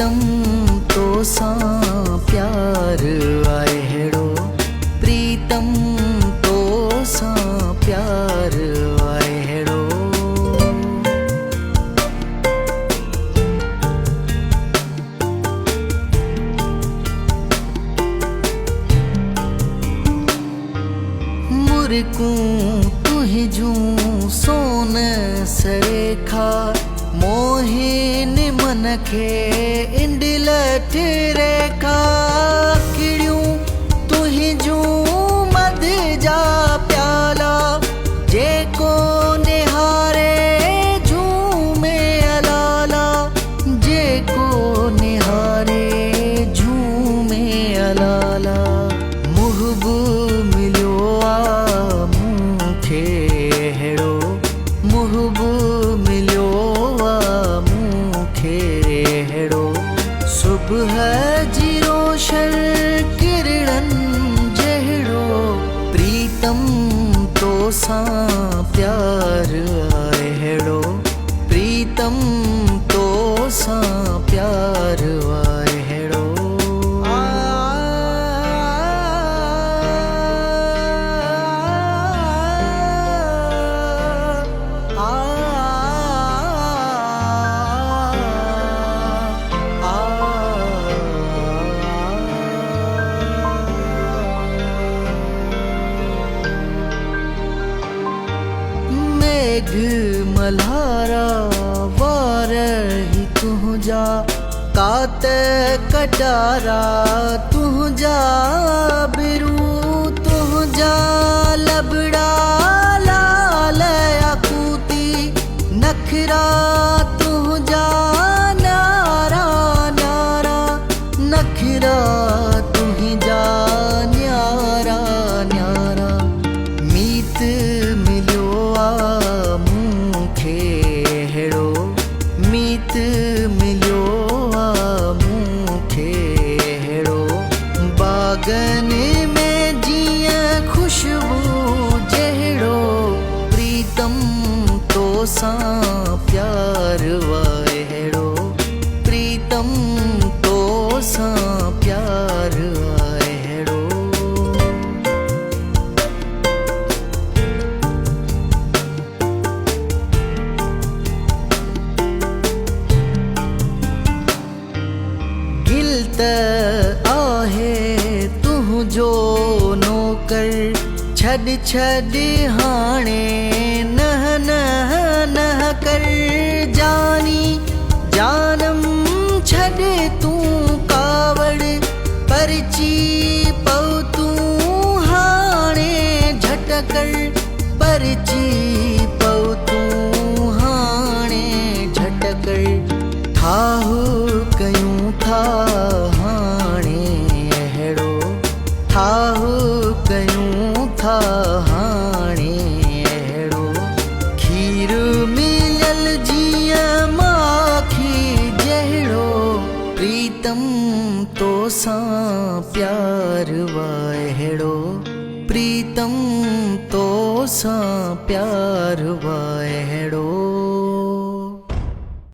प्रीतम तो सा प्यार आहेड़ो, प्रीतम तो सा प्यार आहेड़ो। मुरकू तुहिजू सोन सरेखा, मोहिन मन खे इंडलठ रेखा। किड़ियूं तुहिजू मध जा प्याला, जेको निहारे झूमे अलाला, जेको निहारे झूमे अलाला। मुहबू मिलियो आ मूंखे हेड़ो, मुहबू मिलियो आ मूंखे हेड़ो। सुबह जी रोशन किरणनि जहिड़ो, प्रीतम तो सा प्यार आहेड़ो, प्रीतम तो सा प्यार आहेड़ो। मेघ मल्हारा वारही तुंहिंजा, कात कटारा तुंहिंजा बिरू, तुंहिंजा लबड़ा लाल आकूती, नखरा तुंहिंजा न्यारा न्यारा, नखरा तुंहिंजा न्यारा न्यारा। मीत मिलियो आ मूंखे हेड़ो, मीत मिलियो आ मूंखे हेड़ो। बागन में जीअं खुशबू जहिड़ो, प्रीतम तो सा प्यार आहेड़ो, प्रीतम तो सा प्यार आहेड़ो। गिलत आहे तुंहिंजो नौकर, छॾ छॾ हाणे नह नह नह कर। जानी जानम छॾ तूं कावड़, परची पऊ तूं हाणे झटकर, परची पऊ तूं हाणे झटकर। ठाहु कयूं था हाणे अहिड़ो, ठाहु कयूं था हाणे अहिड़ो। खीर मिलियल जीअं माखी जहिड़ो, प्रीतम तो सा प्यार आहेड़ो, प्रीतम तो सा प्यार आहेड़ो।